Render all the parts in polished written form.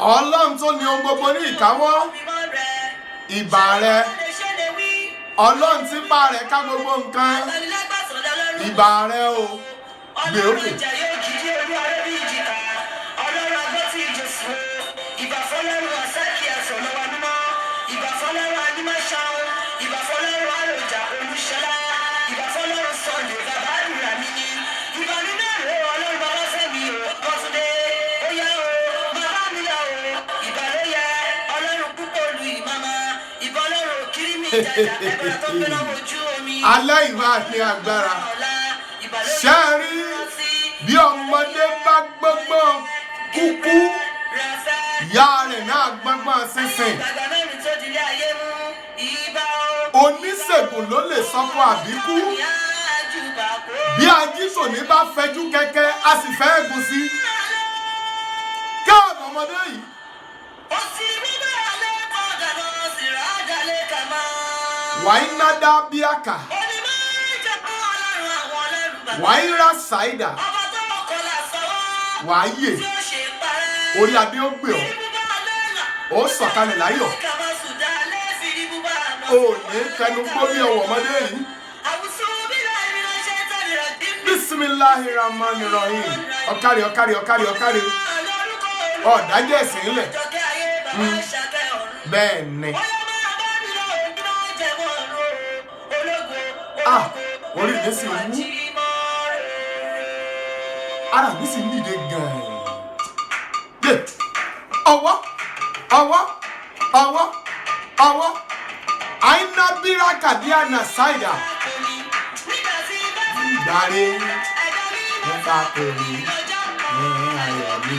Ọlọ́run tó ní ohun gbogbo ní ìkáwọ́. Ìbà rẹ. Ọlọ́run tí bá rẹ̀ ká gbogbo nǹkan. Ìbà rẹ o. Gbé òkè. Alẹ́ ìwà àti agbára. Ṣé ẹ rí bí ọmọdé bá gbọ́gbọ́n kúkú, ìyá rẹ̀ náà gbọ́gbọ́n sísìn. Oníṣègùn ló lè sọ́kọ àbíkú. Bí ajísòní bá fẹjú kẹ́kẹ́, a sì fẹ́ ẹ̀gúsí. Káàbọ̀ ọmọdé yìí. Wàínádá bíàkà. Wàírà ṣáìdà. Wàáyè. Orí adé ó gbé ọ. Ó sọ̀kalẹ̀ láyọ̀. O ní kẹnu gbórí ọwọ́ ọmọdé yìí. Bismillahirrahmanirrahim. Ọ̀kàrí. Ọ̀dájọ́ ẹ̀sìn ńlẹ̀. Bẹ́ẹ̀ ni. Orí mi sì wú. Ara mi sì níde gan-an. Ọwọ́. Àìná bíràkà bí àná ṣáìdà. Ìgbàre nípa kò rí ní ayọ̀ mi.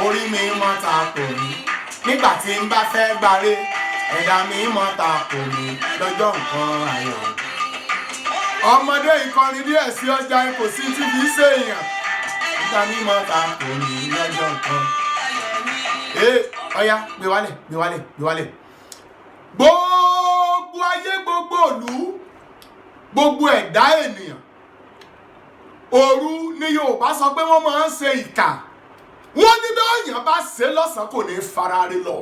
Orí mi mọ́ ta kò rí. Nígbà tí n bá fẹ́ gbàre, ẹ̀dá mi mọ́ ta kò rí lọ́jọ́ nǹkan ayọ̀. Ọmọdé ìkọrin díẹ̀ sí ọjà kò sí tí kìí ṣe èèyàn. Nígbà mi mọ́ ta kò rí lọ́jọ́ nǹkan. Ọya gbé wálẹ̀. Gbogbo ayé, gbogbo ìlú, gbogbo ẹ̀dá ènìyàn. Òru ni Yorùbá sọ pé wọ́n máa ń ṣe ìkà. Wọ́n ní bẹ́ẹ̀yàn bá ṣe lọ́sàn-án kò ní farare lọ.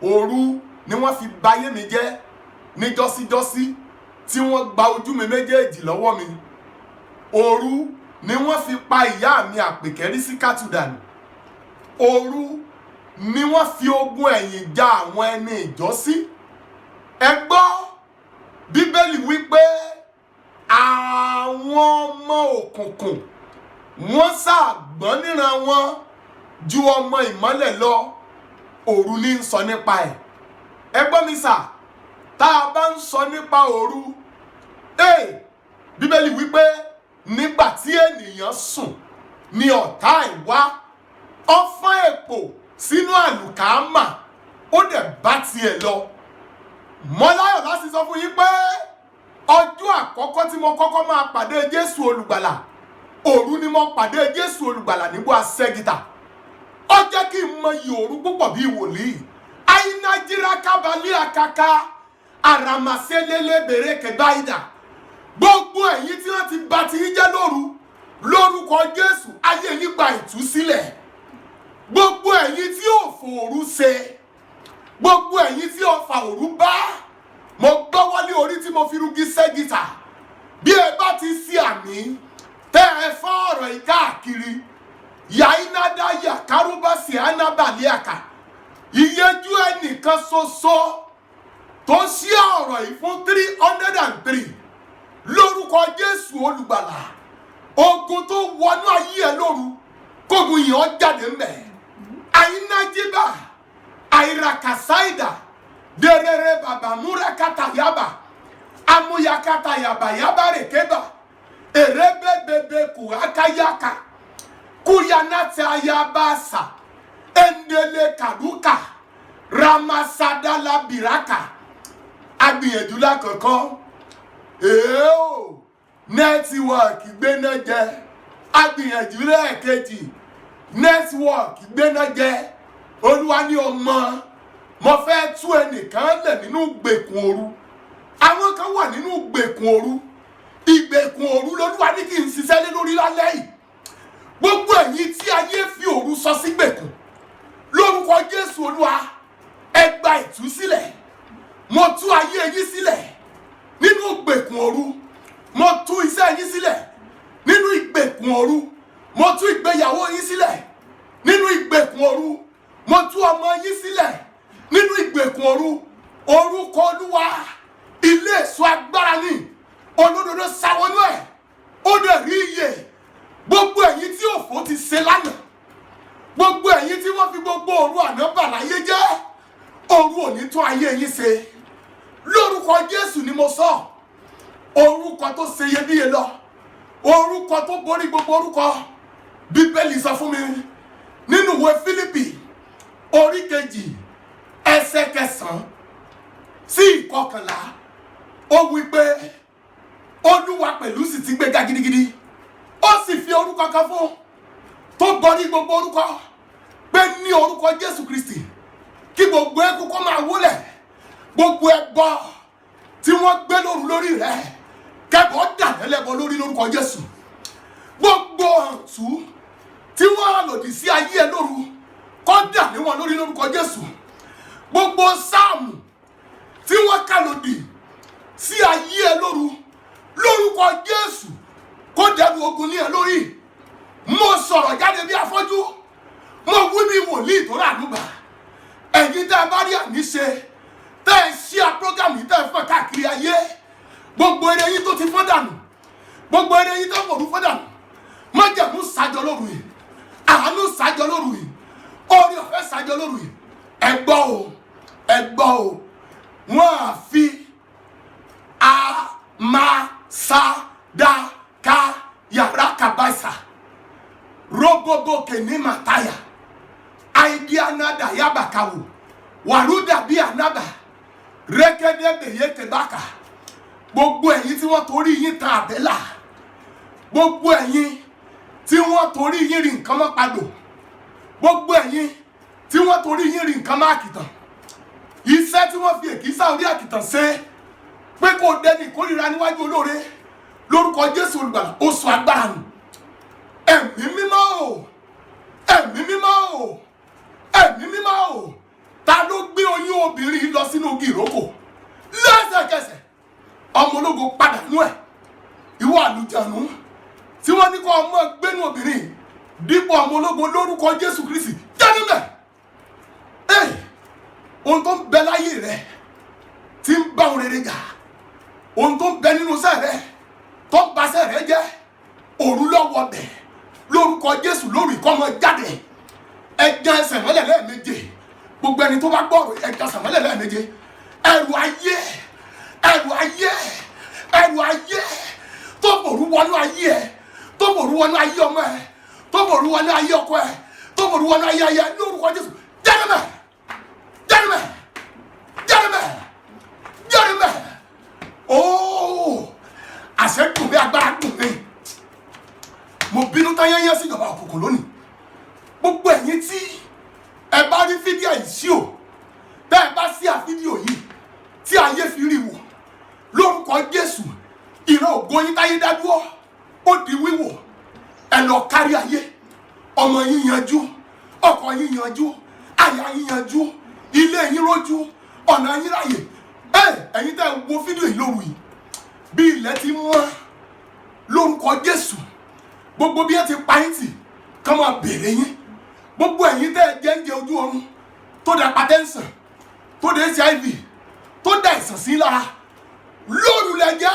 Òru ni wọ́n fi bayé mi jẹ́ ní jọ́síjọ́sí tí wọ́n gba ojú mi méjèèjì lọ́wọ́ mi. Òru ni wọ́n fi pa ìyá mi Àpèkẹ́rí sí kàtúdànù. Òru ni wọ́n fi ogun ẹ̀yìn ja àwọn ẹni ìjọ́sí. Ẹ gbọ́ Bíbélì wípé àwọn ọmọ òkùnkùn wọ́n ṣàgbọ́n níran wọn ju ọmọ ìmọ́lẹ̀ lọ. Òru ní ń sọ nípa ẹ̀. Ẹ gbọ́ mi sà, tá a bá ń sọ nípa òru, Bíbélì wípé nígbà tí ènìyàn sùn ni ọ̀tá ìwá, ó fọ́n èpò sínú àlùkámà, ó dẹ̀ bá tiẹ̀ lọ. Mọ́láyọ̀ láti sọ fún yín pé ọjọ́ àkọ́kọ́ tí mo kọ́kọ́ máa pàdé Jésù olùgbàlà, òru ni mo pàdé Jésù olùgbàlà níbo Asẹ́gìtà. Ó jẹ́ kí n mọ iyì òru púpọ̀ bíi wòlíì. Àìnájíra kábàlì àkàkà àràmàṣẹ́lélé bèrè kẹgbáìdà. Gbogbo ẹ̀yin tí wọ́n ti bà ti yín jẹ́ lóru, lórúkọ Jésù ayé yín gba ìtúsílẹ̀. Gbogbo ẹ̀yin tí ò fòru ṣe, gbogbo ẹ̀yin tí ọfà òru bá, mo gbọ́wọ́ lé orí tí mo fi rúgí Sẹ́gìtà. Bí ẹ bá ti sí àmì tẹ́ ẹ fọ́n ọ̀rọ̀ yìí káàkiri, yàínádá yà kárúbá sí ánábàlíàkà. Ìyẹjú ẹnìkan ṣoṣo tó ṣí ọ̀rọ̀ yìí fún 303 lórúkọ Jésù olùgbàlà. Ogun tó wọnú ayé ẹ lóru, kógun yìí ó jáde ńbẹ̀. Àìnájíbà àìràkàsáìdà derere bàbá múrakàtà yaba amúyakàtà yaba yaba rèkébà èrébébébé kùrákáyàkà kúyanàtì ayabasa endele kàdúkà ramasadala bìrákà. Agbìyànjú lákọ̀ọ́kọ́ nẹ́tíwọ̀kì gbéná jẹ. Agbìyànjú lẹ́ẹ̀kejì nẹ́tíwọ̀kì gbéná jẹ. Olúwa ní ọmọ mo fẹ́ tú ẹnìkan lẹ̀ nínú ìgbèkùn òru. Àwọn kan wà nínú ìgbèkùn òru. Ìgbèkùn òru l'Olúwa ní kí n ṣiṣẹ́ lé lórí lálẹ́ yìí. Gbogbo ẹ̀yin tí ayé fi òru sọ sí ìgbèkùn, lórúkọ lórúkọ Jésù Olúwa ẹ gba ìtúsílẹ̀. Mo tú ayé yín sílẹ̀ nínú ìgbèkùn òru. Mo tú iṣẹ́ yín sílẹ̀ nínú ìgbèkùn òru. Mo tú ìgbéyàwó yín sílẹ̀ nínú ìgbèkùn òru. Mo tú ọmọ yín sílẹ̀ nínú ìgbèkùn òru. Orúkọ Olúwa ilé èso agbára ni. Olódodo sáwọnú ẹ̀ ó dẹ̀ rí iye. Gbogbo ẹ̀yin tí òfò ti ṣe lánàá, gbogbo ẹ̀yin tí wọ́n fi gbogbo òru àná bà láyé jẹ́, òru òní tún ayé yín ṣe. Lórúkọ Jésù ni mo sọ. Orúkọ tó ṣe iyebíye lọ, orúkọ tó borí gbogbo orúkọ. Bíbélì sọ fún mi nínú ìwé Fílípì orí 2 ẹsẹ̀ 9 sí 11. Ó wí pé Olúwa pẹ̀lú sì ti gbéga gidigidi. Ó sì fi orúkọ kan fún tó borí gbogbo orúkọ, pé ní orúkọ Jésù Kristi kí gbogbo ẹkún kó máa wólẹ̀, gbogbo ẹbọ tí wọ́n gbé lóru lórí rẹ̀ kẹ́bọ̀ dànẹ́lẹ́bọ lórí lórúkọ Jésù. Gbogbo ọ̀tú tí wọ́n lòdì sí ayé ẹ lóru kó dà ní wọn lórí lórúkọ Jésù. Gbogbo sáàmù tí wọ́n kà lòdì sí ayé ẹ lóru lórúkọ Jésù kó dẹ̀rù ogun ní ẹ lórí. Mo sọ̀rọ̀ jáde bí afọ́jú, mo wí bí wòlíì tó rà lùgbà. Ẹ̀yin tẹ́ ẹ bá rí àmì ṣe, tẹ́ ẹ ṣí a prógámù yìí tẹ́ ẹ fọ́n káàkiri ayé, gbogbo eré yín tó ti fọ́n dànù, gbogbo eré yín tó fòrú fọ́n dànù, májẹ̀mú sájọ lóru yìí, àánú sájọ lóru yìí, orí ọ̀fẹ́ sájọ lóru yìí. Ẹ gbọ́ o, ẹ gbọ́ o, wọ́n á fi ka yàrá kabasa robobo keni mataya aidianada yabakawu waruda bí anaba rẹ́kẹ́dẹ́ bèyẹ tẹ̀báka. Gbogbo ẹ̀yin tí wọ́n torí yín tan àbẹ́là, gbogbo ẹ̀yin tí wọ́n torí yín rí nǹkan mọ́ padò, gbogbo ẹ̀yin tí wọ́n torí yín rí nǹkan mọ́ àkìtàn, iṣẹ́ tí wọ́n fi èkìsà orí àkìtàn ṣe pé kò dẹni ìkórìíra níwájú olóore, lórúkọ Jésù Olùgbàlà ó sọ agbára nù. Ẹ̀mí mímọ́ o, ẹ̀mí mímọ́ o, ẹ̀mí mímọ́ o, ta ló gbé oyún obìnrin lọ sínú igi ìrókò lẹ́sẹ̀kẹsẹ̀? Ọmọ ológo padà nú ẹ̀. Ìwọ àlùjànnú tí wọ́n ní kó ọmọ gbénú obìnrin dípò ọmọ ológo lórúkọ Jésù Kristi jáde mẹ́. Ohun tó ń bẹ láyé rẹ tí ń bá ohun rere jà, ohun tó ń bẹ nínú iṣẹ́ rẹ tó ń baṣẹ́ rẹ jẹ́, òru lọ́wọ́ bẹ̀ lórúkọ Jésù lórí ìkọ́mọ jáde. Ẹja ẹsẹ̀ mọ́lẹ̀ lẹ́ẹ̀méje. Gbogbo ẹni tó bá gbọ́rọ̀ ẹja ẹsẹ̀ mọ́lẹ̀ lẹ́ẹ̀méje. Ẹrù ayé, ẹrù ayé, ẹrù ayé tó bòrú wọnú ayé ẹ, tó bòrú wọnú ayé ọmọ ẹ, tó bòrú wọnú ayé ọkọ ẹ, tó bòrú wọnú ayé ayé lórúkọ Jésù jáde mẹ́, jáde mẹ́, jáde mẹ́, jáde mẹ́. Ooo àṣẹ dùn bí agbára dùn mí. Mo bínú táyáyá sí ìjọba òkùnkùn lónìí. Gbogbo ẹ̀yin tí ẹ bá rí fídíò yìí sí o, tẹ́ ẹ bá sí àfídíò yìí tí ayé fi rí wò lórúkọ Jésù, ìran ògo yín táyé dádúró ó di wíwò. Ẹ lọ kárí ayé, ọmọ yín yanjú, ọkọ yín yanjú, àyà yín yanjú, ilé yín rójú, ọ̀nà yín ráyè. Ẹ̀yin tẹ́ ẹ wo fídíò yìí lóru yìí, bí ilẹ̀ ti mọ́ lórúkọ Jésù, gbogbo bí ẹ ti pa yín tì kán máa bèrè yín. Gbogbo ẹ̀yin tẹ́ ẹ jẹ́ ń jẹ ojú oorun tó da hypertension, tó da HIV, tó da ìsàn sí lára, lóru lẹ́jẹ́,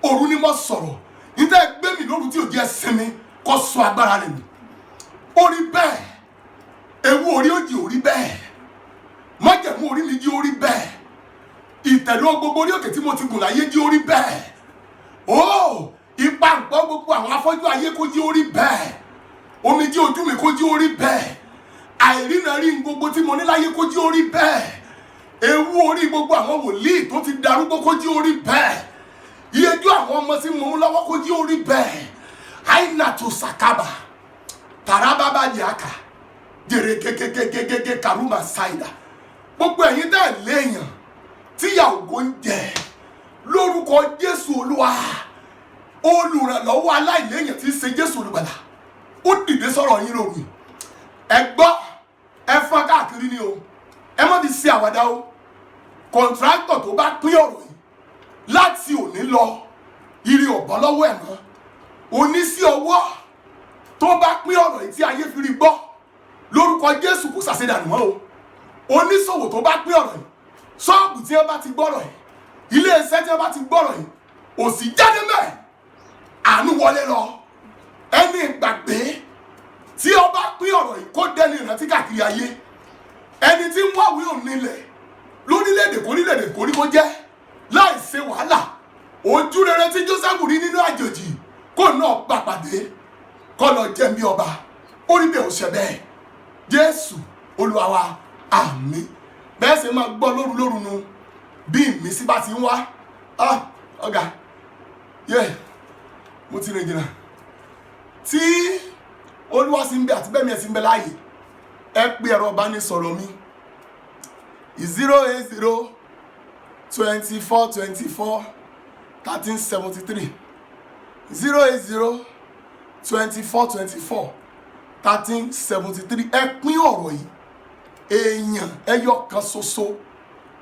òru ni mo sọ̀rọ̀. Yín tẹ́ ẹ gbé mi lóru tí ò jẹ́ sinmi kó sọ agbára rẹ̀ nù. Orí bẹ́ẹ̀, ewu orí òjì orí bẹ́ẹ̀, májẹ̀mú orí mi jí orí bẹ́ẹ̀, ìtẹ̀dó gbogbo orí òkè tí mo ti gùn láyé jí orí bẹ́ẹ̀. Ipa gbọ́ gbogbo àwọn afọ́jú ayé kó jí orí bẹ́ẹ̀, omi jí ojú mi kó jí orí bẹ́ẹ̀, àìrínà rí gbogbo tí mo ní láyé kó jí orí bẹ́ẹ̀, ewu orí gbogbo àwọn wòlíì tó ti darúgbó kó jí orí bẹ́ẹ̀, iyejú àwọn ọmọ tí mo mú lọ́wọ́ kó jí orí bẹ́ẹ̀. Àìnà tó sàkábà tàràbàbà yàkà jèrè kékékékéké kàrúmà ṣáìdà. Gbogbo ẹ̀yin dá léèyàn tíyà ògo ń jẹ lórúkọ Jésù Olúwa, olùrànlọ́wọ́ aláìléèyàn tí ń ṣe Jésù Olùgbàlà ó dìde sọ̀rọ̀ yín lóru. Ẹ gbọ́, ẹ fọ́n káàkiri. káàkiri ni o ẹ má fi ṣe àwàdà o kọ̀ǹtráktọ̀ tó bá pín ọ̀rọ̀ yìí láti òní lọ ire ọ̀bọ̀ lọ́wọ́ ẹ̀ mọ́ oníṣẹ́ ọwọ́ tó bá pín ọ̀rọ̀ yìí tí ayé fi rí gbọ́ lórúkọ Jésù kò ṣàṣedànù mọ́ o oníṣòwò tó bá pín ọ̀rọ̀ yìí ṣọ́ọ̀bù tí wọ́n bá ti gbọ́rọ̀ yìí ilé iṣẹ́ tí wọ́n bá ti gbọ́rọ̀ yìí òṣì jáde mẹ́ẹ̀ àánú wọlé lọ ẹni ìgbàgbé tí ó bá pín ọ̀rọ̀ yìí kó dẹ́ni ìrántí káàkiri ayé ẹni tí ń wáwé ònílẹ̀ lórílẹ̀-èdè kóríkó jẹ́ láì ṣe wàhálà ojú rere tí Jósẹ́fù rí nínú àjòjì kó náà pàpàdé kó lọ jẹ́ bí ọba orí bẹ́ẹ̀ ò ṣe bẹ́ẹ̀ Jésù Olúwa wa àmín bẹ́ẹ̀ sì máa gbọ́ lóru nu bí ìmísí bá ti ń wá ọ̀gá mo ti rìn jìnnà tí Olúwa sì ń bẹ àti bẹ́ẹ̀ mi ẹ̀ sì ń bẹ láàyè ẹ pé ẹ̀rọ ìbánisọ̀rọ̀ mi 080 24 24 1373 080 24 24 1373 ẹ pín ọ̀rọ̀ yìí èèyàn ẹyọ kan ṣoṣo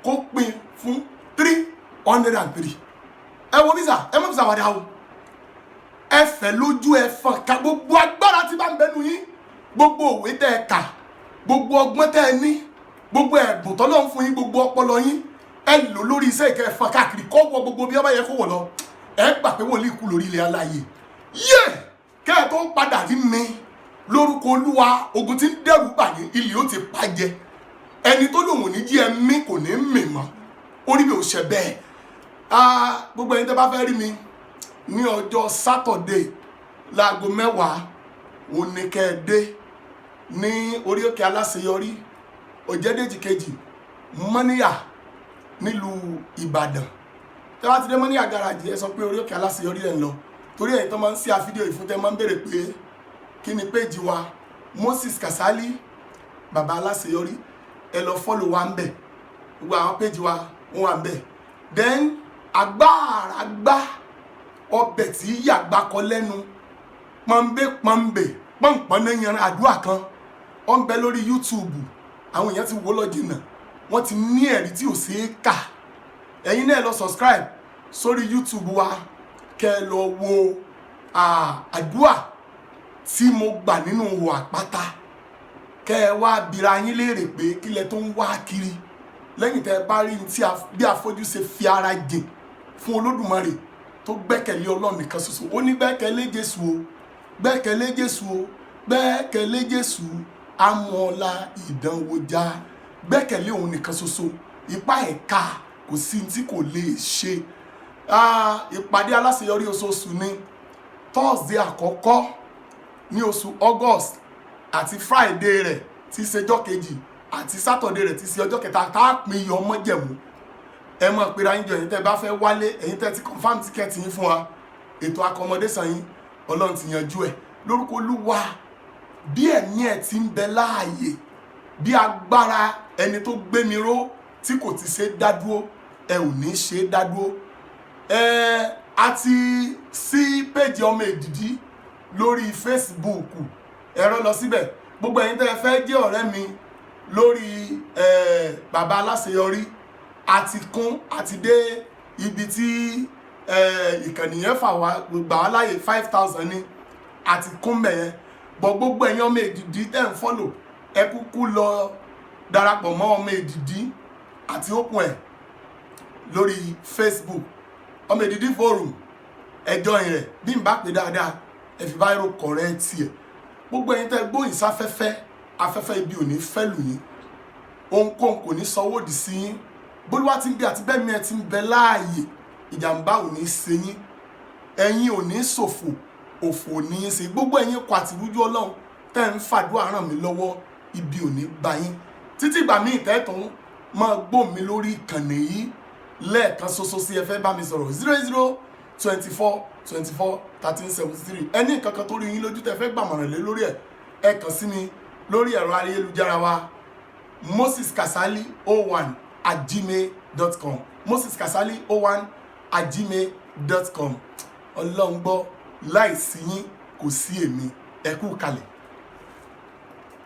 kó pín fún 303 ẹ wo bísà ẹ mọ̀ bísà wàdà o ẹ fẹ́ lójú ẹ fọ́n ká gbogbo agbára tí bá ń bẹnu yín gbogbo òwe tẹ́ ẹ kà gbogbo ọgbọ́n tẹ́ ẹ ní gbogbo ẹ̀bùn tọ́lọ́run fún yín gbogbo ọpọlọ yín ẹ lò lórí iṣẹ́ ìkẹfà káàkiri kọ́ wọ gbogbo bí ọba yẹ kó wọ̀ lọ ẹ gbà pé wòlíì kú lórí ilẹ̀ aláyè kẹ́ ẹ tó ń padà rí mi lórúkọ Olúwa ogun tí ń dẹ́rù bà yín ilé ó ti pàjẹ́ ẹni tó lòun ò ní jí ẹ mí kò ní mì mọ́ orí mi ò ṣe bẹ́ẹ̀ gbogbo ẹni tẹ́ bá fẹ́ rí mi ní ọjọ́ Sátọ̀dé láago 10 òní kẹ́ ẹ dé ní orí òkè aláṣeyọrí Ọ̀jẹ̀dèjì kejì Mọ́níyà nílùú Ìbàdàn tẹ́ bá ti dé Mọ́níyà gáràjì ẹ sọ pé orí òkè aláṣeyọrí ẹ̀ ń lọ torí ẹ̀yin tó máa ń ṣe àfídíò ìfún tẹ́ máa ń béèrè pé kí ni péjì wa Moses Kasali bàbá aláṣeyọrí ẹ lọ fọ́lò wa ń bẹ̀ gbogbo àwọn péjì wa wọ́n wà ń bẹ̀ then agbára gbá ọbẹ̀ tí yàgbá kọ lẹ́nu pọ́nbẹ́ pọ́npọ́n náà yan àdúrà kan ó ń bẹ lórí YouTube àwọn èèyàn ti wò lọ jìnnà wọ́n ti ní ẹ̀rí tí ò ṣeé kà ẹ̀yin náà lọ subscribe sórí YouTube wa kẹ́ lọ wo àdúrà tí mo gbà nínú ihò àpáta kẹ́ ẹ wá bira yín léèrè pé kílẹ̀ tó ń wá kiri lẹ́yìn tẹ́ ẹ bá rí tí bí afọ́jú ṣe fi ara jìn fún Olódùmarè tó gbẹ́kẹ̀lé Ọlọ́run nìkan ṣoṣo ó ní gbẹ́kẹ̀lé Jésù o gbẹ́kẹ̀lé Jésù o gbẹ́kẹ̀lé Jésù amọ̀ọ́lá ìdánwò já gbẹ́kẹ̀lé òun nìkan ṣoṣo ipá ẹ̀ka kò sí tí kò lè ṣe ìpàdé aláṣeyọrí oṣooṣù ní Thursday àkọ́kọ́ ní oṣù August àti Friday rẹ̀ tí í ṣe ọjọ́ kejì àti Saturday rẹ̀ tí í ṣe ọjọ́ kẹta tá a pín iye ọmọ jẹ̀mú ẹ mọ̀ pé ra yín jọ ẹ̀yin tẹ́ bá fẹ́ wálé ẹ̀yin tẹ́ ti confam ticket yín fún wa ètò accommodation yín Ọlọ́run ti yanjú ẹ̀ lórúkọ Olúwa bí ẹ̀mí ẹ̀ ti ń bẹ láàyè bí agbára ẹni tó gbé mi ró tí kò ti ṣe dádúró ẹ ò ní ṣe dádúró àti sí péjì ọmọ èdìdí lórí Facebook ẹ̀rọ lọ síbẹ̀ gbogbo ẹ̀yin tẹ́ fẹ́ jẹ́ ọ̀rẹ́ mi lórí bàbá aláṣeyọrí àti kún àti dé ibi tí ìkànnì yẹn gbà wá láàyè 5,000 ní àti kún mẹ́yẹn bọ̀ gbogbo ẹ̀yin ọmọ èdìdí tẹ́ ń fọ́lò ẹ kúkú lọ darapọ̀ mọ́ ọmọ èdìdí àti open ẹ̀ lórí Facebook ọmọ èdìdí forum ẹjọ́ rẹ̀ bí n bá pè dáadáa ẹ fi báyìí kọ̀rẹ́ tiẹ̀ gbogbo ẹ̀yin tẹ́ gbóyìn sáfẹ́fẹ́ afẹ́fẹ́ ibi ò ní fẹ́ lù yín ohunkóhun kò ní sanwó òdì sí yín bólúwá ti ń bí àti bẹ́ẹ̀ mi ẹ ti ń bẹ láàyè ìjàmbá ò ní ṣe yín ẹ̀yin ò ní ṣòfò òfò ò ní ṣe gbogbo ẹ̀yin kọ àtìrújú Ọlọ́run tẹ́ ń fàdúrà ràn mí lọ́wọ́ ibi ò ní bá yín títí ìgbà míì tẹ́tùn máa gbọ́ mi lórí ìkànnì yìí lẹ́ẹ̀kan ṣoṣo sí ẹ fẹ́ bá mi sọ̀rọ̀ 00 24 24 1373 ẹni kankan tó rí yín lójú tẹ́ fẹ́ gbàmọ̀ràn lé lórí ẹ kàn sí mi lórí ẹ̀rọ ayélujára wa moseskasali01@gmail.com moseskasali01@gmail.com Ọlọ́run gbọ́ láìsí yín kò sí èmi ẹ kú kalẹ̀.